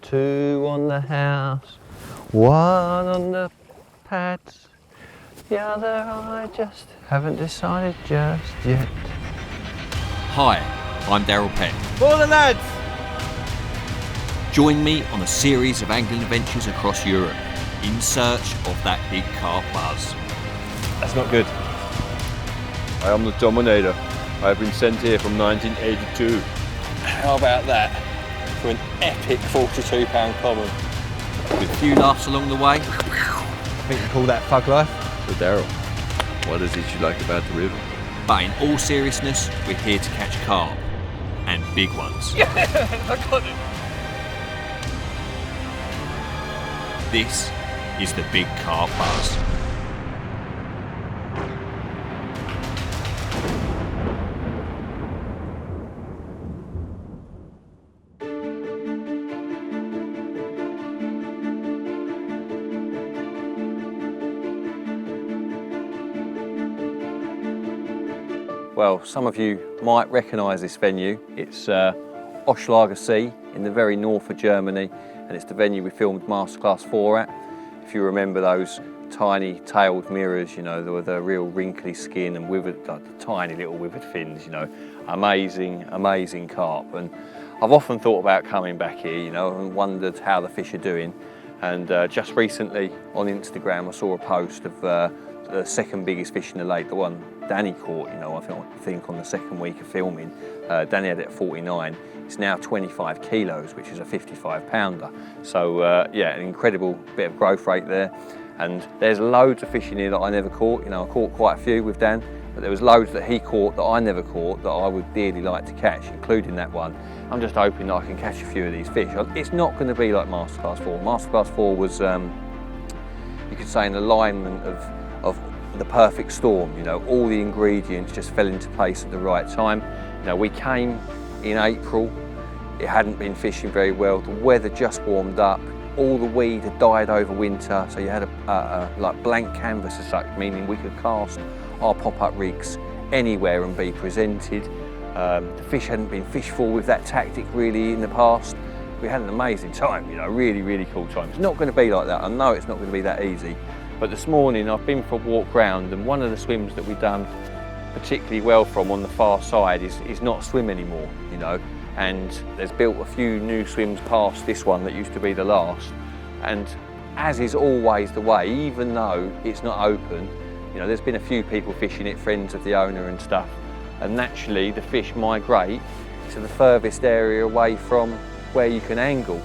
2 on the house, 1 on the pads, the other I just haven't decided just yet. Hi, I'm Darrell Peck. For the lads! Join me on a series of angling adventures across Europe in search of that big carp buzz. That's not good. I am the Dominator. I have been sent here from 1982. How about that for an epic 42 pound common? With a few laughs along the way. I think you call that thug life. So Darrell, what is it you like about the river? But in all seriousness, we're here to catch carp, and big ones. Yeah, I got it. This is the big carp buzz. Well, some of you might recognise this venue. It's Owschlager See in the very north of Germany, and it's the venue we filmed Masterclass 4 at. If you remember those tiny tailed mirrors, you know, with the real wrinkly skin and withered, like the tiny little withered fins, you know, amazing, amazing carp. And I've often thought about coming back here, you know, and wondered how the fish are doing. And just recently on Instagram, I saw a post of the second biggest fish in the lake, the one Danny caught, you know, I think on the second week of filming. Danny had it at 49. It's now 25 kilos, which is a 55 pounder. So yeah, an incredible bit of growth rate there. And there's loads of fish in here that I never caught. You know, I caught quite a few with Dan, but there was loads that he caught that I never caught that I would dearly like to catch, including that one. I'm just hoping that I can catch a few of these fish. It's not going to be like Masterclass 4. Masterclass 4 was, you could say, an alignment of the perfect storm. You know, all the ingredients just fell into place at the right time. You know, we came in April, it hadn't been fishing very well, the weather just warmed up, all the weed had died over winter, so you had a like blank canvas as such, meaning we could cast our pop-up rigs anywhere and be presented. The fish hadn't been fished for with that tactic really in the past. We had an amazing time, you know, really, really cool time. It's not going to be like that. I know it's not going to be that easy. But this morning I've been for a walk round, and one of the swims that we've done particularly well from on the far side is not a swim anymore, you know. And there's built a few new swims past this one that used to be the last. And as is always the way, even though it's not open, you know, there's been a few people fishing it, friends of the owner and stuff. And naturally the fish migrate to the furthest area away from where you can angle.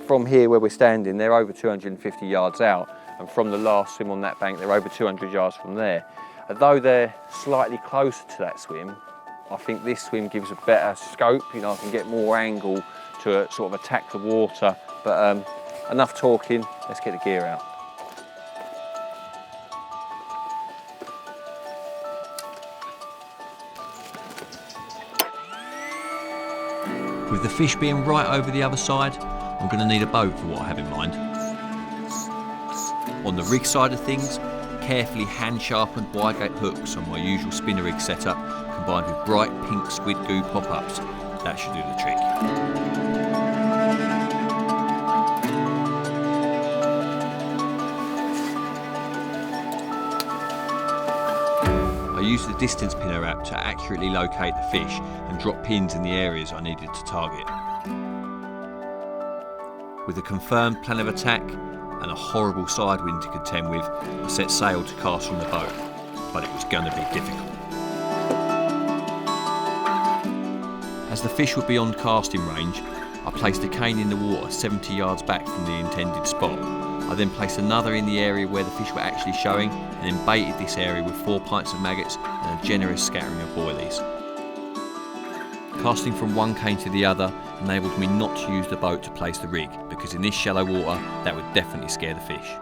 From here where we're standing, they're over 250 yards out. And from the last swim on that bank, they're over 200 yards from there. Although they're slightly closer to that swim, I think this swim gives a better scope. You know, I can get more angle to sort of attack the water. But enough talking, let's get the gear out. With the fish being right over the other side, I'm going to need a boat for what I have in mind. On the rig side of things, carefully hand-sharpened wide-gate hooks on my usual spinner rig setup, combined with bright pink squid goo pop-ups. That should do the trick. I used the distance pinner app to accurately locate the fish and drop pins in the areas I needed to target. With a confirmed plan of attack and a horrible side wind to contend with, I set sail to cast from the boat, but it was going to be difficult. As the fish were beyond casting range, I placed a cane in the water 70 yards back from the intended spot. I then placed another in the area where the fish were actually showing, and then baited this area with 4 pints of maggots and a generous scattering of boilies. Casting from one cane to the other enabled me not to use the boat to place the rig, because in this shallow water that would definitely scare the fish.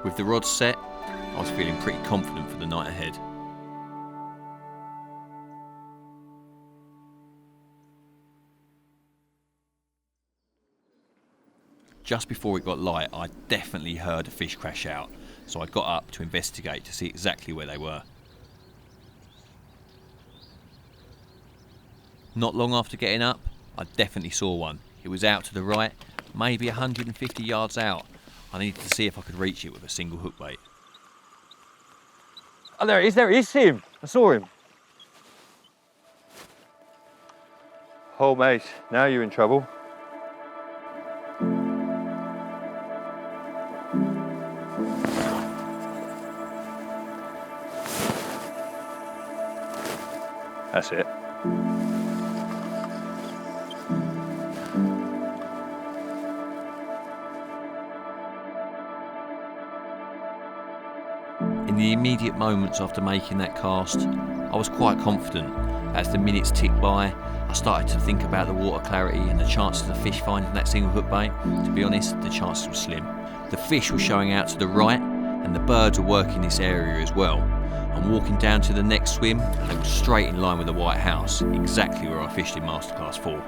With the rods set, I was feeling pretty confident for the night ahead. Just before it got light, I definitely heard a fish crash out, so I got up to investigate to see exactly where they were. Not long after getting up, I definitely saw one. It was out to the right, maybe 150 yards out. I needed to see if I could reach it with a single hook bait. Oh, there it is him. I saw him. Oh, mate, now you're in trouble. That's it. In the immediate moments after making that cast, I was quite confident. As the minutes ticked by, I started to think about the water clarity and the chances of the fish finding that single hook bait. To be honest, the chances were slim. The fish were showing out to the right, and the birds were working this area as well. And walking down to the next swim, they were straight in line with the White House, exactly where I fished in Masterclass 4.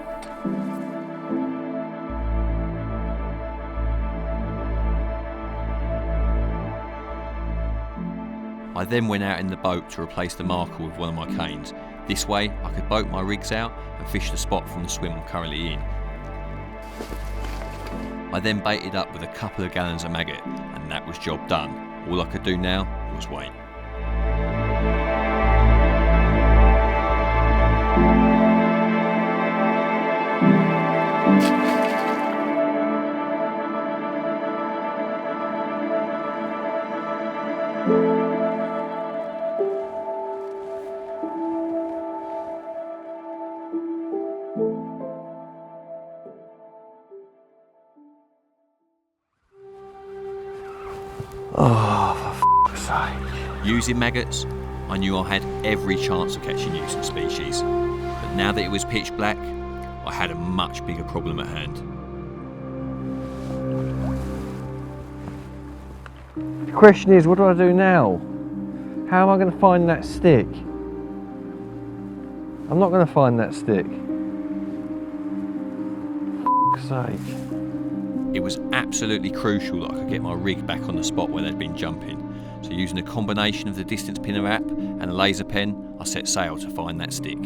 I then went out in the boat to replace the marker with one of my canes. This way I could boat my rigs out and fish the spot from the swim I'm currently in. I then baited up with a couple of gallons of maggot, and that was job done. All I could do now was wait. Oh, for fuck's sake. Using maggots, I knew I had every chance of catching nuisance species. But now that it was pitch black, I had a much bigger problem at hand. The question is, what do I do now? How am I going to find that stick? I'm not going to find that stick. For fuck's sake. It was absolutely crucial that I could get my rig back on the spot where they'd been jumping. So using a combination of the distance pinner app and a laser pen, I set sail to find that stick.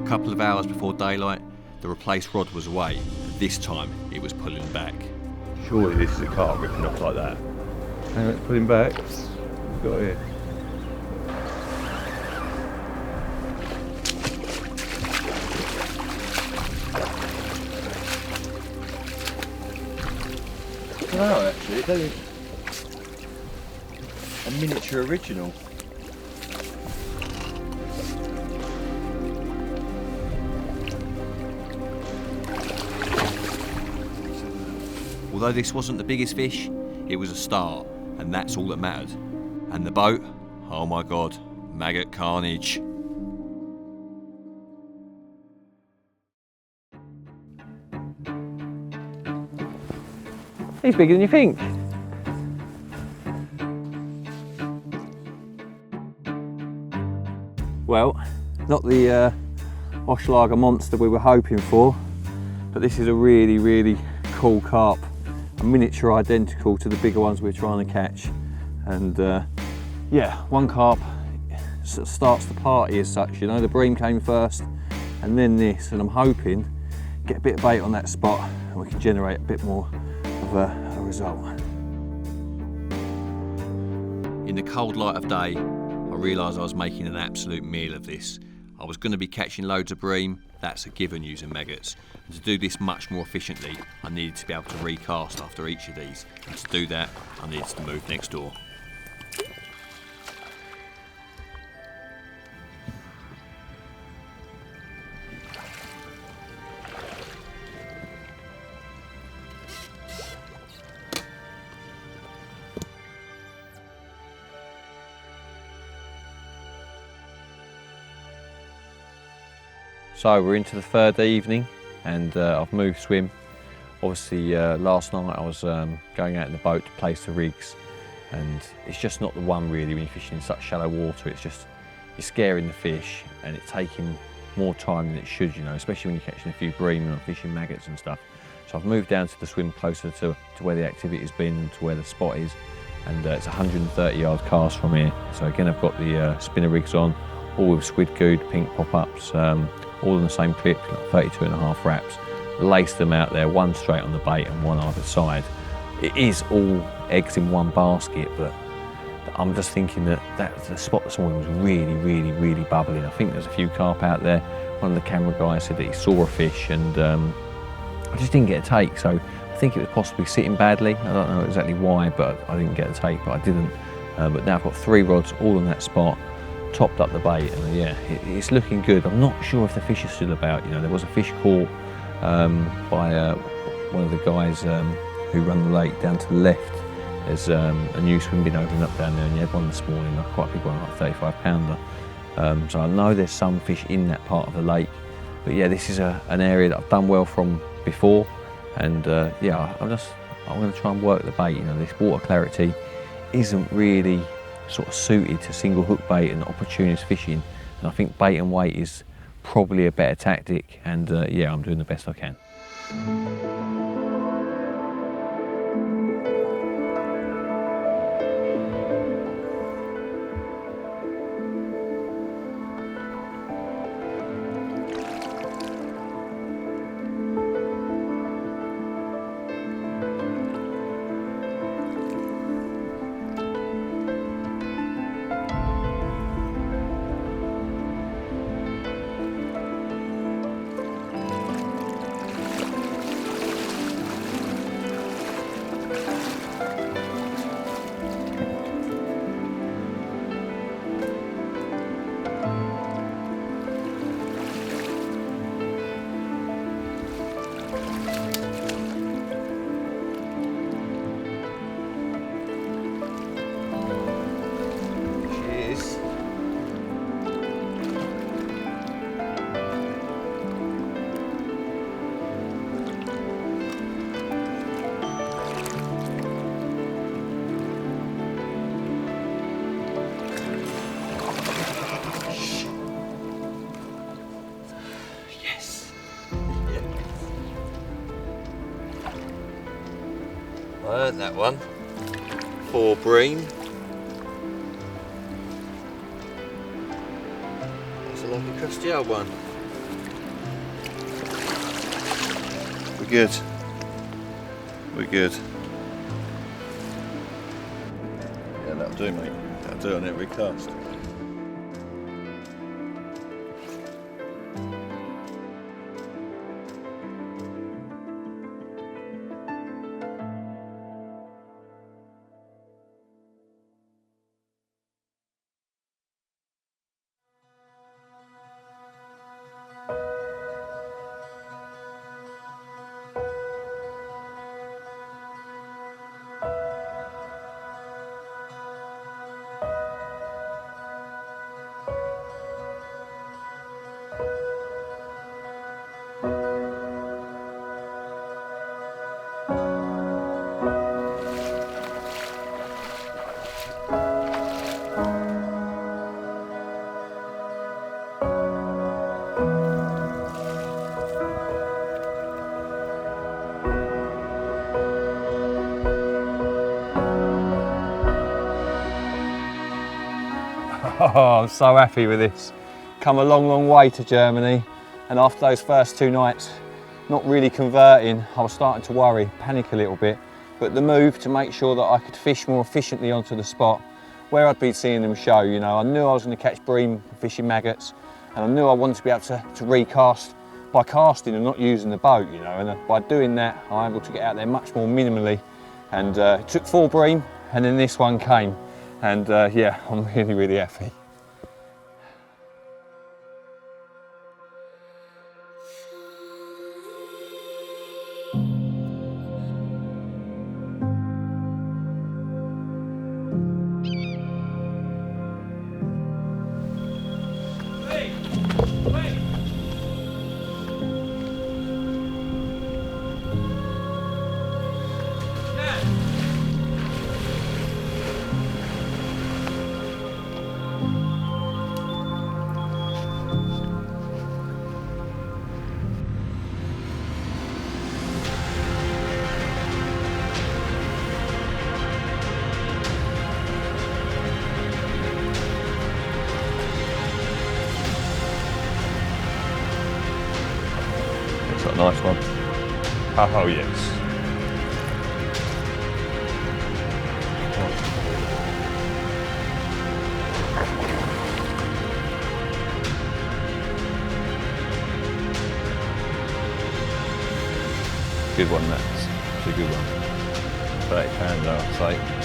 A couple of hours before daylight, the replaced rod was away. This time it was pulling back. Surely this is a carp ripping off like that. Hang on, let's put him back. We've got here. No, actually, it's only a miniature original. Although this wasn't the biggest fish, it was a start, and that's all that mattered. And the boat, oh my god, maggot carnage. He's bigger than you think. Well, not the Owschlager monster we were hoping for, but this is a really, really cool carp. A miniature identical to the bigger ones we're trying to catch. And yeah, one carp sort of starts the party as such, you know. The bream came first and then this, and I'm hoping get a bit of bait on that spot and we can generate a bit more of a result. In the cold light of day, I realised I was making an absolute meal of this. I was going to be catching loads of bream, that's a given using maggots. And to do this much more efficiently, I needed to be able to recast after each of these. And to do that, I needed to move next door. So we're into the third evening and I've moved swim. Obviously last night I was going out in the boat to place the rigs, and it's just not the one really when you're fishing in such shallow water. It's just, you're scaring the fish and it's taking more time than it should, you know, especially when you're catching a few bream and fishing maggots and stuff. So I've moved down to the swim closer to where the activity's been and to where the spot is. And it's a 130-yard cast from here. So again, I've got the spinner rigs on, all with squid good, pink pop-ups, all in the same clip, like 32.5 wraps. Lace them out there, one straight on the bait and one either side. It is all eggs in one basket, but I'm just thinking that the spot this morning was really bubbling. I think there's a few carp out there. One of the camera guys said that he saw a fish, and I just didn't get a take. So I think it was possibly sitting badly. I don't know exactly why, but I didn't get a take, but I didn't. But now I've got 3 rods all on that spot, topped up the bait, and yeah, it's looking good. I'm not sure if the fish are still about. You know, there was a fish caught by one of the guys who run the lake down to the left. There's a new swim bin opening up down there, and you had one this morning, quite a big one, like 35 pounder. So I know there's some fish in that part of the lake, but yeah, this is an area that I've done well from before, and yeah, I'm going to try and work the bait. You know, this water clarity isn't really sort of suited to single hook bait and opportunist fishing, and I think bait and weight is probably a better tactic, and yeah, I'm doing the best I can. I earned that one for bream. That's like a crusty old one. We're good. We're good. Yeah, that'll do, mate. That'll do on every cast. Oh, I'm so happy with this. Come a long way to Germany, and after those first 2 nights not really converting, I was starting to worry, panic a little bit. But the move to make sure that I could fish more efficiently onto the spot where I'd been seeing them show, you know, I knew I was going to catch bream fishing maggots, and I knew I wanted to be able to recast by casting and not using the boat, you know, and by doing that I'm able to get out there much more minimally, and it took 4 bream, and then this one came. And yeah, I'm really happy. Nice one. Oh yes. Good one, that's a good one. 30 pounds, I'd say.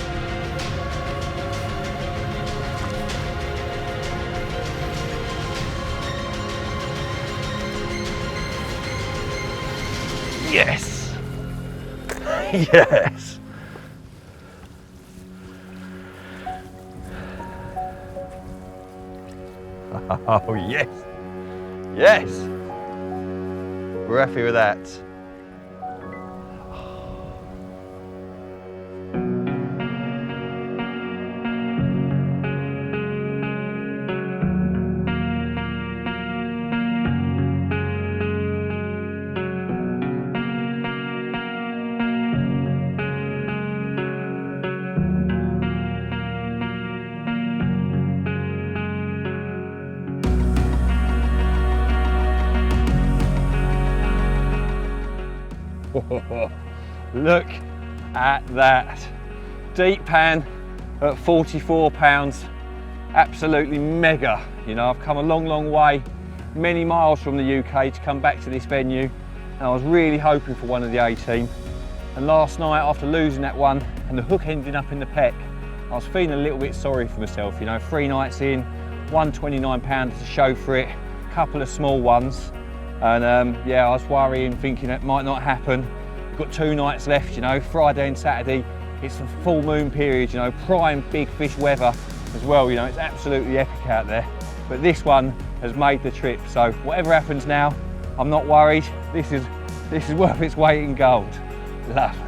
Yes! Yes! Oh yes! Yes! We're happy with that. Look at that. Deep pan at 44 pounds. Absolutely mega. You know, I've come a long way, many miles from the UK to come back to this venue. And I was really hoping for one of the A-team. And last night, after losing that one and the hook ending up in the peck, I was feeling a little bit sorry for myself. You know, 3 nights in, 129 pounds to show for it, a couple of small ones. And yeah, I was worrying, thinking it might not happen. We've got 2 nights left, you know, Friday and Saturday. It's the full moon period, you know, prime big fish weather as well, you know, it's absolutely epic out there. But this one has made the trip, so whatever happens now, I'm not worried. This is worth its weight in gold. Lovely.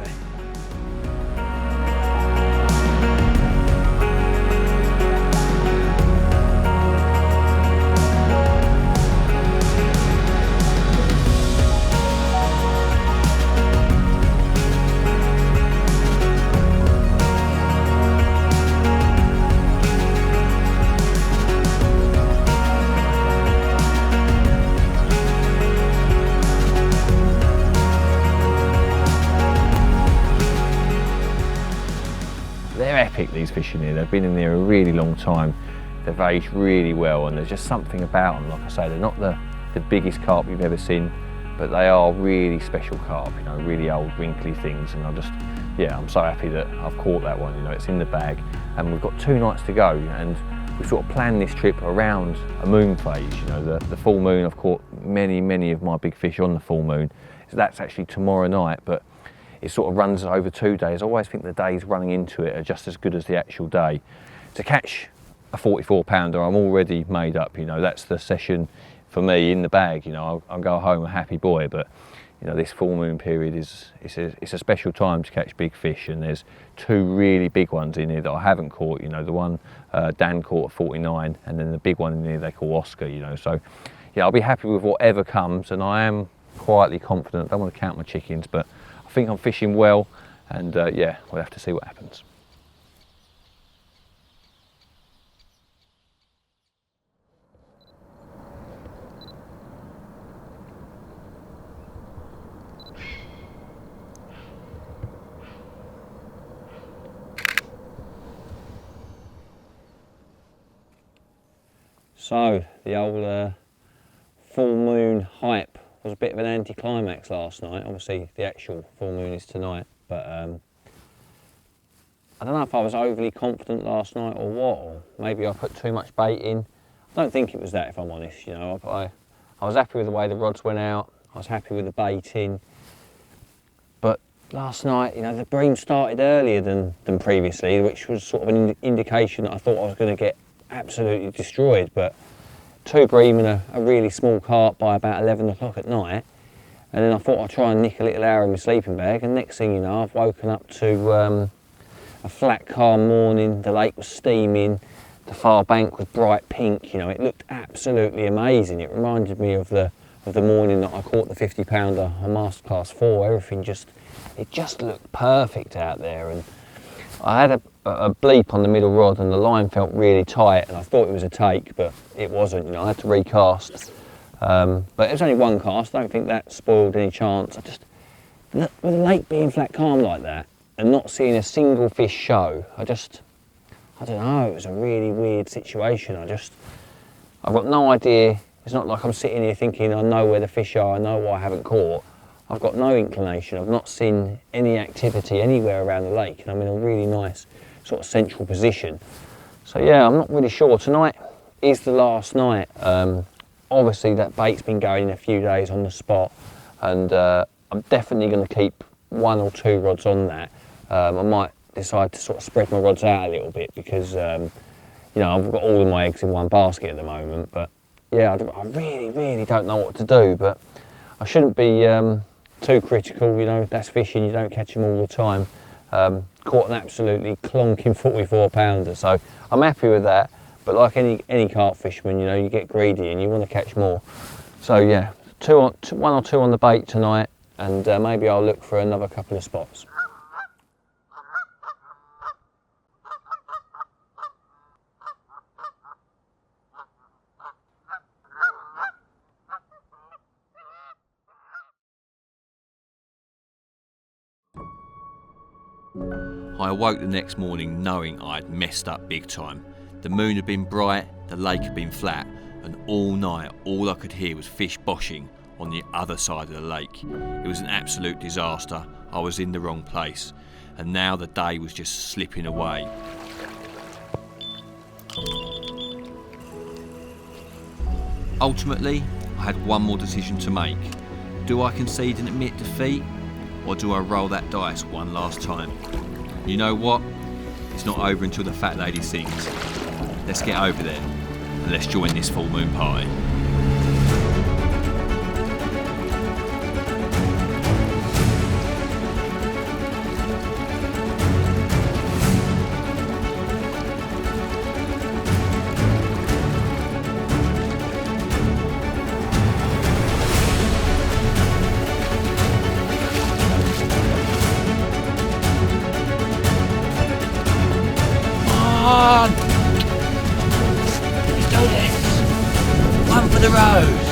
They're epic, these fish in here. They've been in there a really long time. They've aged really well, and there's just something about them. Like I say, they're not the biggest carp you've ever seen, but they are really special carp, you know, really old wrinkly things. And I'm so happy that I've caught that one. You know, it's in the bag, and we've got 2 nights to go, and we sort of planned this trip around a moon phase. You know, the full moon. I've caught many of my big fish on the full moon. So that's actually tomorrow night, but it sort of runs over 2 days. I always think the days running into it are just as good as the actual day. To catch a 44 pounder, I'm already made up, you know, that's the session for me in the bag, you know, I'll go home a happy boy. But, you know, this full moon period it's a special time to catch big fish, and there's 2 really big ones in here that I haven't caught, you know, the one Dan caught at 49, and then the big one in here they call Oscar, you know, so yeah, I'll be happy with whatever comes, and I am quietly confident. I don't want to count my chickens, but I think I'm fishing well, and yeah, we'll have to see what happens. So the old full moon hype was a bit of an anticlimax last night. Obviously the actual full moon is tonight, but I don't know if I was overly confident last night or what, or maybe I put too much bait in. I don't think it was that, if I'm honest. You know, I was happy with the way the rods went out. I was happy with the baiting. But last night, you know, the bream started earlier than previously, which was sort of an indication that I thought I was going to get absolutely destroyed. But 2 bream and a really small carp by about 11 o'clock at night, and then I thought I'd try and nick a little hour in my sleeping bag, and next thing you know, I've woken up to a flat calm morning. The lake was steaming, the far bank was bright pink, you know, it looked absolutely amazing. It reminded me of the morning that I caught the 50 pounder on Masterclass 4. Everything just looked perfect out there, and I had a bleep on the middle rod, and the line felt really tight, and I thought it was a take, but it wasn't. You know, I had to recast. But it was only one cast. I don't think that spoiled any chance. With the lake being flat calm like that and not seeing a single fish show, I don't know, it was a really weird situation. I've got no idea. It's not like I'm sitting here thinking I know where the fish are, I know what I haven't caught. I've got no inclination. I've not seen any activity anywhere around the lake, and I'm in a really nice sort of central position. So yeah, I'm not really sure. Tonight is the last night. Obviously that bait's been going in a few days on the spot, and I'm definitely going to keep 1 or 2 rods on that. I might decide to sort of spread my rods out a little bit because you know, I've got all of my eggs in one basket at the moment. But yeah, I really don't know what to do, but I shouldn't be too critical. You know, that's fishing, you don't catch them all the time. Caught an absolutely clonking 44 pounder, so I'm happy with that. But like any carp fisherman, you know, you get greedy and you want to catch more. So yeah, 1 or 2 on the bait tonight, and maybe I'll look for another couple of spots. I awoke the next morning knowing I had messed up big time. The moon had been bright, the lake had been flat, and all night all I could hear was fish boshing on the other side of the lake. It was an absolute disaster. I was in the wrong place, and now the day was just slipping away. Ultimately, I had one more decision to make. Do I concede and admit defeat, or do I roll that dice one last time? You know what? It's not over until the fat lady sings. Let's get over there and let's join this full moon party. The rose.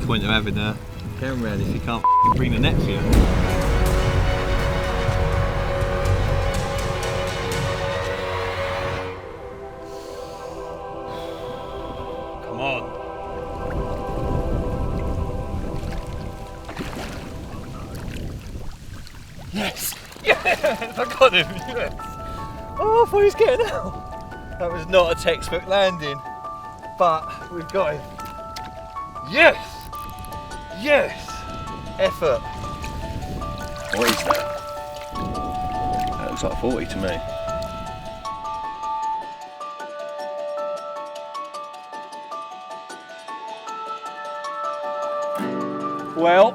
Point of having a camera around if you can't bring the net for you. Come on. Yes! Yes! I got him! Yes! Oh, I thought he was getting out. That was not a textbook landing, but we've got him. Yes! Yes! Effort. What is that? That looks like 40 to me. Well,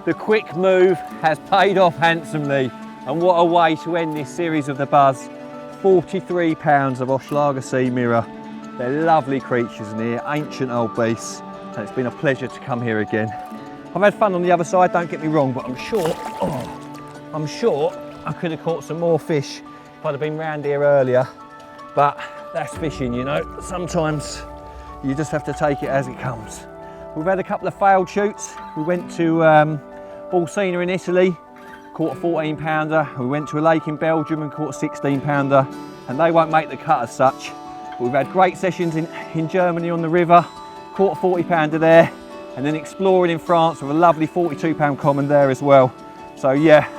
the quick move has paid off handsomely, and what a way to end this series of the Buzz. 43 pounds of Owschlager Sea mirror. They're lovely creatures in here, ancient old beasts. And it's been a pleasure to come here again. I've had fun on the other side, don't get me wrong, but I'm sure I could have caught some more fish if I'd have been round here earlier. But that's fishing, you know. Sometimes you just have to take it as it comes. We've had a couple of failed shoots. We went to Bolsena in Italy, caught a 14 pounder. We went to a lake in Belgium and caught a 16 pounder, and they won't make the cut as such. But we've had great sessions in Germany on the river, caught a 40 pounder there, and then exploring in France with a lovely 42 pound common there as well. So yeah,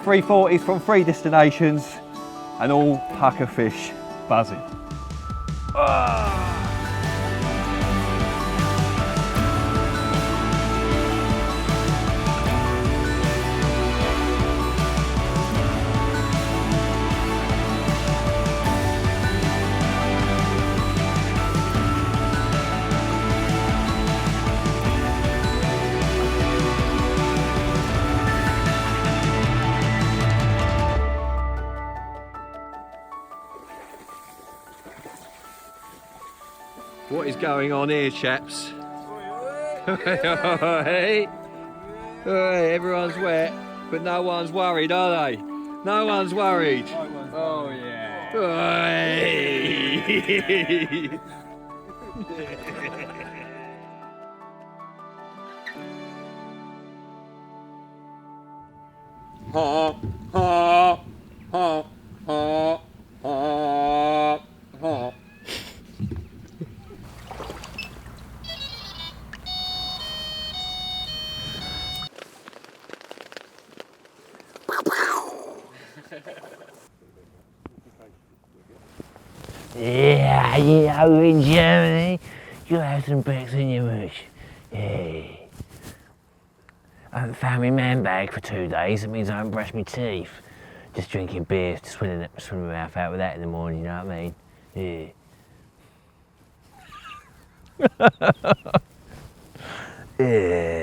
340s from 3 destinations and all pucker fish buzzing. What is going on here, chaps? Hey, everyone's wet, but no one's worried, are they? No one's worried. Oh yeah. Hey. Ha ha ha ha ha ha. Yeah, over in Germany, you have some Pecks in your mush. Yeah. I haven't found my man bag for 2 days, it means I haven't brushed my teeth. Just drinking beer, just swimming my mouth out with that in the morning, you know what I mean? Yeah. Yeah.